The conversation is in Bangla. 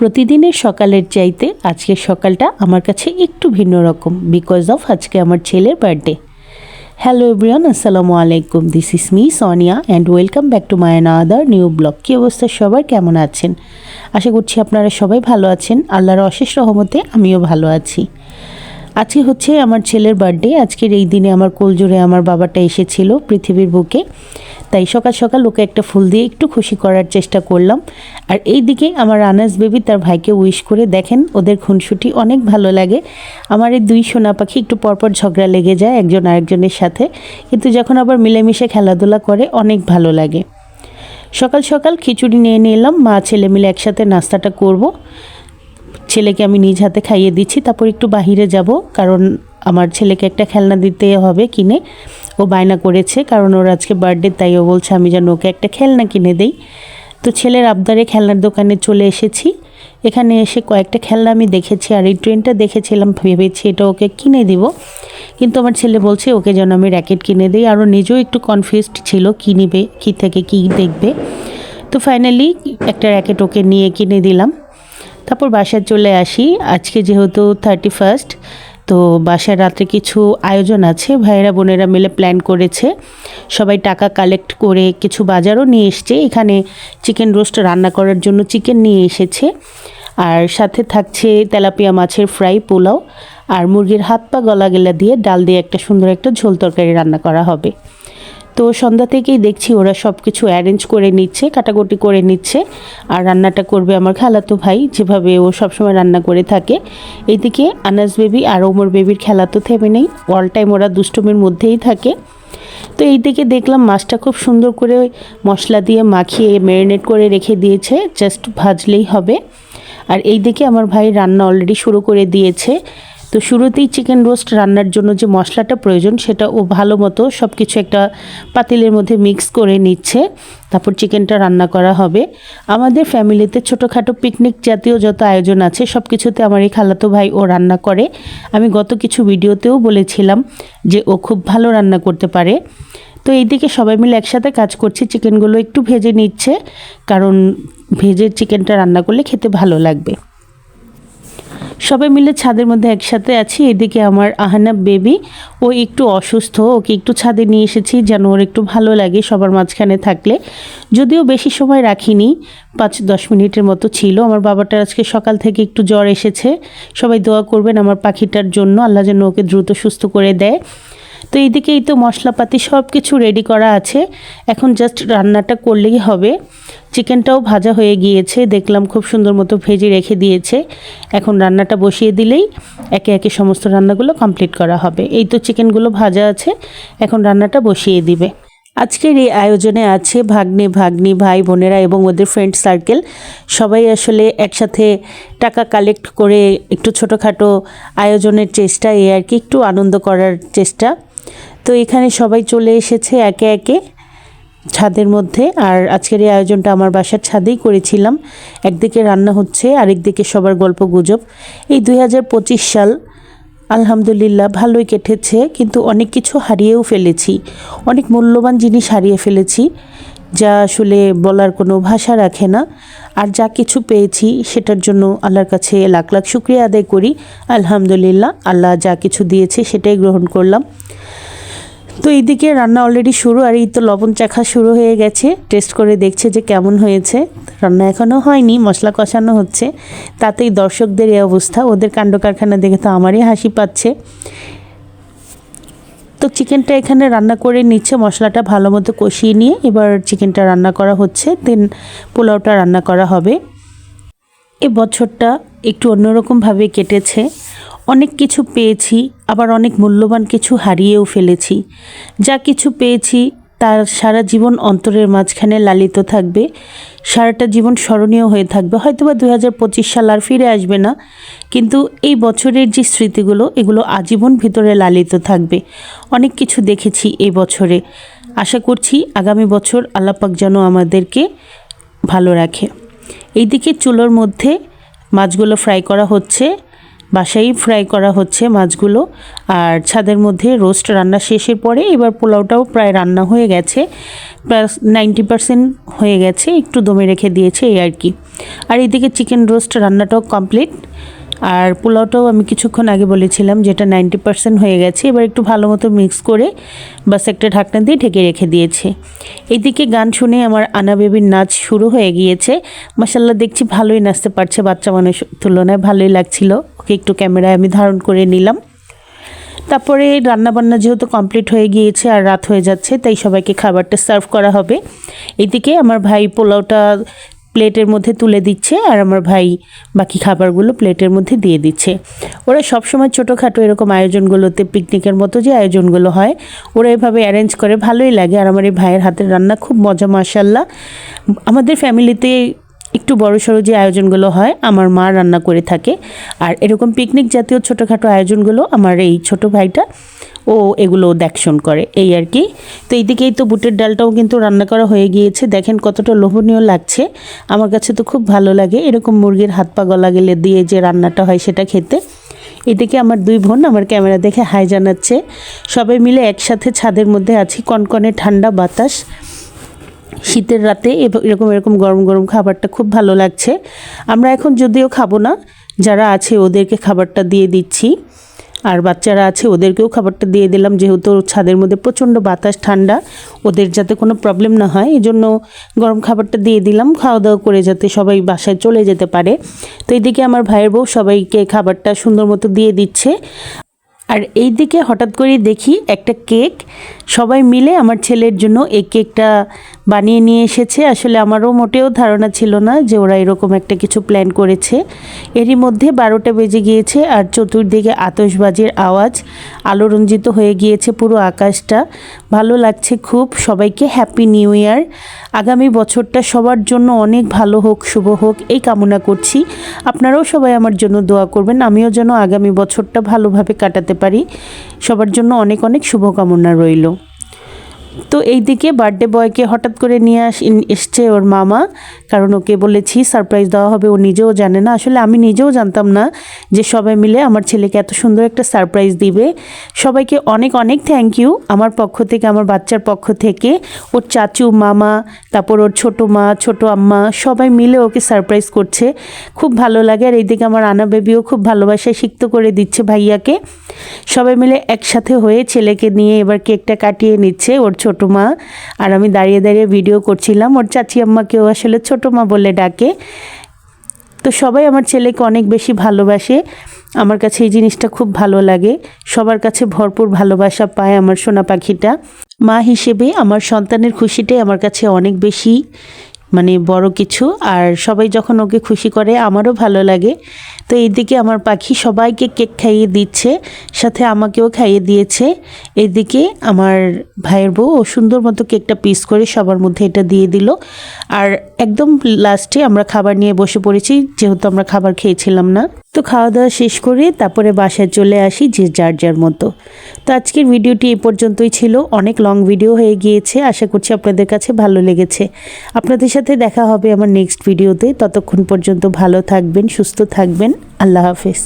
প্রতিদিনের সকালের চাইতে আজকের সকালটা আমার কাছে একটু ভিন্ন রকম বিকজ অফ আজকে আমার ছেলের বার্থডে। হ্যালো এভরিওয়ান, আসসালামু আলাইকুম। This is me Sonia and welcome back to my another new blog. কী অবস্থা সবার, কেমন আছেন? আশা করছি আপনারা সবাই ভালো আছেন। আল্লাহর অশেষ রহমতে আমিও ভালো আছি। আজকে হচ্ছে আমার ছেলের বার্থডে। আজকের এই দিনে আমার কোলজোড়ে আমার বাবাটা এসেছিল পৃথিবীর বুকে, তাই সকাল সকাল ওকে একটা ফুল দিয়ে একটু খুশি করার চেষ্টা করলাম। আর এই দিকে আমার আনাস বেবি তার ভাইকে উইশ করে, দেখেন ওদের খুনসুটি অনেক ভালো লাগে। আমার এই দুই সোনা পাখি একটু পরপর ঝগড়া লেগে যায় একজন আরেকজনের সাথে, কিন্তু যখন আবার মিলেমিশে খেলাধুলা করে অনেক ভালো লাগে। সকাল সকাল খিচুড়ি নিয়ে নিলাম, মা ছেলে মিলে একসাথে নাস্তাটা করব। ছেলেকে আমি নিজ হাতে খাইয়ে দিচ্ছি, তারপর একটু বাহিরে যাব, কারণ আমার ছেলেকে একটা খেলনা দিতে হবে কিনে। ও বায়না করেছে, কারণ ওর আজকে বার্থডে, তাই ও বলছে আমি যেন ওকে একটা খেলনা কিনে দেই। তো ছেলের আবদারে খেলনার দোকানে চলে এসেছি। এখানে এসে কয়েকটা খেলনা আমি দেখেছি, আর এই ট্রেনটা দেখেছিলাম, ভেবেছি এটা ওকে কিনে দিব, কিন্তু আমার ছেলে বলছে ওকে যেন আমি র্যাকেট কিনে দিই। আরও নিজেও একটু কনফিউজড ছিল কী নিবে, কী থেকে কী দেখবে। তো ফাইনালি একটা র্যাকেট ওকে নিয়ে কিনে দিলাম। তারপর বাসায় চলে আসি। আজকে যেহেতু 31st, তো বাসায় রাত্রে কিছু আয়োজন আছে, ভাইয়েরা বোনেরা মিলে প্ল্যান করেছে। সবাই টাকা কালেক্ট করে কিছু বাজারও নিয়ে এসছে। এখানে চিকেন রোস্ট রান্না করার জন্য চিকেন নিয়ে এসেছে, আর সাথে থাকছে তেলাপিয়া মাছের ফ্রাই, পোলাও, আর মুরগির হাত পা গলা গেলা দিয়ে ডাল দিয়ে একটা সুন্দর একটা ঝোল তরকারি রান্না করা হবে। তো সন্ধ্যা থেকেই দেখছি ওরা সব কিছু অ্যারেঞ্জ করে নিচ্ছে, কাটাকুটি করে নিচ্ছে। আর রান্নাটা করবে আমার খালাতো ভাই, যেভাবে ও সবসময় রান্না করে থাকে। এইদিকে আনাস বেবি আর ওমর বেবির খেলা তো থেমে নেই, অল টাইম ওরা দুষ্টুমির মধ্যেই থাকে। তো এইদিকে দেখলাম মাছটা খুব সুন্দর করে মশলা দিয়ে মাখিয়ে ম্যারিনেট করে রেখে দিয়েছে, জাস্ট ভাজলেই হবে। আর এইদিকে আমার ভাই রান্না অলরেডি শুরু করে দিয়েছে। তো শুরুতেই চিকেন রোস্ট রান্নার জন্য যে মশলাটা প্রয়োজন সেটা ও ভালো মতো সব কিছু একটা পাতিলের মধ্যে মিক্স করে নিচ্ছে, তারপর চিকেনটা রান্না করা হবে। আমাদের ফ্যামিলিতে ছোটোখাটো পিকনিক জাতীয় যত আয়োজন আছে সব কিছুতে আমার এই খালাতো ভাই ও রান্না করে। আমি গত কিছু ভিডিওতেও বলেছিলাম যে ও খুব ভালো রান্না করতে পারে। তো এইদিকে সবাই মিলে একসাথে কাজ করছে, চিকেনগুলো একটু ভেজে নিচ্ছে, কারণ ভেজে চিকেনটা রান্না করলে খেতে ভালো লাগবে। সবাই মিলে ছাদের মধ্যে একসাথে আছি। এদিকে আমার আহানা বেবি, ও একটু অসুস্থ, ওকে একটু ছাদে নিয়ে এসেছি যেন ওর একটু ভালো লাগে সবার মাঝখানে থাকলে। যদিও বেশি সময় রাখিনি, 5-10 মিনিটের মতো ছিল। আমার বাবাটার আজকে সকাল থেকে একটু জ্বর এসেছে। সবাই দোয়া করবেন আমার পাখিটার জন্য, আল্লাহ যেন ওকে দ্রুত সুস্থ করে দেয়। তো এইদিকে এই তো মশলাপাতি সব কিছু রেডি করা আছে, এখন জাস্ট রান্নাটা করলেই হবে। চিকেনটাও ভাজা হয়ে গিয়েছে, দেখলাম খুব সুন্দর মতো ভেজে রেখে দিয়েছে। এখন রান্নাটা বসিয়ে দিলেই একে একে সমস্ত রান্নাগুলো কমপ্লিট করা হবে। এই তো চিকেনগুলো ভাজা আছে, এখন রান্নাটা বসিয়ে দিবে। আজকের এই আয়োজনে আছে ভাগ্নে ভাগ্নি, ভাই বোনেরা এবং ওদের ফ্রেন্ড সার্কেল। সবাই আসলে একসাথে টাকা কালেক্ট করে একটু ছোটোখাটো আয়োজনের চেষ্টা, এই আর কি, একটু আনন্দ করার চেষ্টা। তো এখানে সবাই চলে এসেছে একে একে ছাদের মধ্যে। আর আজকের এই আয়োজনটা আমার বাসার ছাদেই করেছিলাম। একদিকে রান্না হচ্ছে, আরেকদিকে সবার গল্প গুজব। এই 2025 সাল আলহামদুলিল্লাহ ভালোই কেটেছে, কিন্তু অনেক কিছু হারিয়েও ফেলেছি, অনেক মূল্যবান জিনিস হারিয়ে ফেলেছি, যা আসলে বলার কোনো ভাষা রাখে না। আর যা কিছু পেয়েছি সেটার জন্য আল্লাহর কাছে লাখ লাখ শুকরিয়া আদায় করি। আলহামদুলিল্লাহ, আল্লাহ যা কিছু দিয়েছে সেটাই গ্রহণ করলাম। তো এইদিকে রান্না অলরেডি শুরু, আর এই তো লবণ চাখা শুরু হয়ে গেছে। টেস্ট করে দেখছে যে কেমন হয়েছে। রান্না এখনও হয়নি, মশলা কষানো হচ্ছে, তাতেই দর্শকদের এই অবস্থা। ওদের কাণ্ড কারখানা দেখে তো আমারই হাসি পাচ্ছে। তো চিকেনটা এখানে রান্না করে নিচ্ছে, মশলাটা ভালো মতো কষিয়ে নিয়ে এবার চিকেনটা রান্না করা হচ্ছে, দেন পোলাওটা রান্না করা হবে। এ বছরটা একটু অন্যরকমভাবে কেটেছে। অনেক কিছু পেয়েছি, আবার অনেক মূল্যবান কিছু হারিয়েও ফেলেছি। যা কিছু পেয়েছি তার সারা জীবন অন্তরের মাঝখানে লালিত থাকবে, সারাটা জীবন স্মরণীয় হয়ে থাকবে। হয়তোবা 2025 সাল আর ফিরে আসবে না, কিন্তু এই বছরের যে স্মৃতিগুলো এগুলো আজীবন ভিতরে লালিত থাকবে। অনেক কিছু দেখেছি এই বছরে, আশা করছি আগামী বছর আল্লাহ পাক যেন আমাদেরকে ভালো রাখে। এইদিকে চুলোর মধ্যে মাছগুলো ফ্রাই করা হচ্ছে, বাসায় ফ্রাই করা হচ্ছে মাছগুলো। আর ছাদের মধ্যে রোস্ট রান্না শেষের পরে এবার পোলাওটাও প্রায় রান্না হয়ে গেছে, প্লাস 90% হয়ে গেছে, একটু দমে রেখে দিয়েছে এই আর কি। আর এদিকে চিকেন রোস্ট রান্নাটাও কমপ্লিট। আর পোলাওটাও আমি কিছুক্ষণ আগে বলেছিলাম যেটা 90% হয়ে গেছে। এবার একটু ভালো মতো মিক্স করে বাস একটা ঢাকনা দিয়ে ঢেকে রেখে দিয়েছে। এইদিকে গান শুনে আমার আনা বেবির নাচ শুরু হয়ে গিয়েছে। মাশাআল্লাহ দেখছি ভালোই নাচতে পারছে, বাচ্চা মানুষের তুলনায় ভালোই লাগছিল। ওকে একটু ক্যামেরায় আমি ধারণ করে নিলাম। তারপরে রান্নাবান্না যেহেতু কমপ্লিট হয়ে গিয়েছে আর রাত হয়ে যাচ্ছে, তাই সবাইকে খাবারটা সার্ভ করা হবে। এইদিকে আমার ভাই পোলাওটা প্লেটের মধ্যে তুলে দিচ্ছে আর আমার ভাই বাকি খাবারগুলো প্লেটের মধ্যে দিয়ে দিচ্ছে। ওরা সবসময় ছোটোখাটো এরকম আয়োজনগুলোতে, পিকনিকের মতো যে আয়োজনগুলো হয়, ওরা এভাবে অ্যারেঞ্জ করে, ভালোই লাগে। আর আমার এই ভাইয়ের হাতের রান্না খুব মজা, মাশাআল্লাহ। আমাদের ফ্যামিলিতে একটু বড়সড় যে আয়োজনগুলো হয় আমার মা রান্না করে থাকে, আর এরকম পিকনিক জাতীয় ছোটোখাটো আয়োজনগুলো আমার এই ছোট ভাইটা ও এগুলো দেখশন করে, এই আর কি। তো এইদিকেই তো বুটের ডালটাও কিন্তু রান্না করা হয়ে গিয়েছে। দেখেন কতটা লোভনীয় লাগছে, আমার কাছে তো খুব ভালো লাগে এরকম মুরগির হাত পা গলা গেলে দিয়ে যে রান্নাটা হয় সেটা খেতে। এদিকে আমার দুই বোন আমার ক্যামেরা দেখে হাই জানাচ্ছে। সবাই মিলে একসাথে ছাদের মধ্যে আছি, কনকনে ঠান্ডা বাতাস, শীতের রাতে এরকম গরম গরম খাবারটা খুব ভালো লাগছে। আমরা এখন যদিও খাবো না, যারা আছে ওদেরকে খাবারটা দিয়ে দিচ্ছি, আর বাচ্চারা আছে ওদেরকেও খাবারটা দিয়ে দিলাম, যেহেতু ছাদের মধ্যে প্রচণ্ড বাতাস, ঠান্ডা, ওদের যাতে কোনো প্রবলেম না হয় এই জন্য গরম খাবারটা দিয়ে দিলাম, খাওয়া দাওয়া করে যাতে সবাই বাসায় চলে যেতে পারে। তো এইদিকে আমার ভাইয়ের বউ সবাইকে খাবারটা সুন্দর মতো দিয়ে দিচ্ছে। আর এই দিকে হঠাৎ করেই দেখি একটা কেক সবাই মিলে আমার ছেলের জন্য এই কেকটা বানিয়ে নিয়ে এসেছে। আসলে আমারও মোটেও ধারণা ছিল না যে ওরা এরকম একটা কিছু প্ল্যান করেছে। এরই মধ্যে 12টা বেজে গিয়েছে আর চতুর্দিকে আতশবাজির আওয়াজ, আলোরঞ্জিত হয়ে গিয়েছে পুরো আকাশটা। ভালো লাগছে খুব। সবাইকে হ্যাপি নিউ ইয়ার। আগামী বছরটা সবার জন্য অনেক ভালো হোক, শুভ হোক, এই কামনা করছি। আপনারাও সবাই আমার জন্য দোয়া করবেন, আমিও যেন আগামী বছরটা ভালোভাবে কাটাতে পারি। সবার জন্য অনেক অনেক শুভকামনা রইল। তো এই দিকে বার্থডে বয়কে হঠাৎ করে নিয়ে এসছে ওর মামা, কারণ ওকে বলেছি সারপ্রাইজ দেওয়া হবে, ও নিজেও জানে না। আসলে আমি নিজেও জানতাম না যে সবাই মিলে আমার ছেলেকে এত সুন্দর একটা সারপ্রাইজ দিবে। সবাইকে অনেক অনেক থ্যাংক ইউ আমার পক্ষ থেকে, আমার বাচ্চার পক্ষ থেকে, ওর চাচু, মামা, তারপর ওর ছোটো মা, ছোটো আম্মা, সবাই মিলে ওকে সারপ্রাইজ করছে, খুব ভালো লাগে। আর এইদিকে আমার আনা বেবিও খুব ভালোবাসায় সিক্ত করে দিচ্ছে ভাইয়াকে। সবাই মিলে একসাথে হয়ে ছেলেকে নিয়ে এবার কেকটা কাটিয়ে নিচ্ছে ওর ছোটো মা, আর আমি দাঁড়িয়ে দাঁড়িয়ে ভিডিও করছিলাম। ওর চাচি আম্মাকেও আসলে ছোটো মা বলে ডাকে। তো সবাই আমার ছেলেকে অনেক বেশি ভালোবাসে, আমার কাছে এই জিনিসটা খুব ভালো লাগে। সবার কাছে ভরপুর ভালোবাসা পায় আমার সোনা পাখিটা। মা হিসেবে আমার সন্তানের খুশিটাই আমার কাছে অনেক বেশি বড় কিছু। আর সবাই যখন ওকে খুশি করে আমারও ভালো লাগে। তো এইদিকে আমার পাখি সবাইকে কেক খাইয়ে দিচ্ছে, সাথে আমাকেও খাইয়ে দিয়েছে। এইদিকে আমার ভাইয়ের বউ ও সুন্দর মতো কেকটা পিস করে সবার মধ্যে এটা দিয়ে দিল। আর একদম লাস্টে আমরা খাবার নিয়ে বসে পড়েছি, যেহেতু আমরা খাবার খেয়েছিলাম না। তো খাওয়া দাওয়া শেষ করে তারপরে বাসায় চলে আসি যে যার যার মতো। তো আজকের ভিডিওটি এই পর্যন্তই ছিল, অনেক লং ভিডিও হয়ে গিয়েছে। আশা করছি আপনাদের কাছে ভালো লেগেছে। আপনাদের সাথে দেখা হবে আমার নেক্সট ভিডিওতে। ততক্ষণ পর্যন্ত ভালো থাকবেন, সুস্থ থাকবেন। আল্লাহ হাফেজ।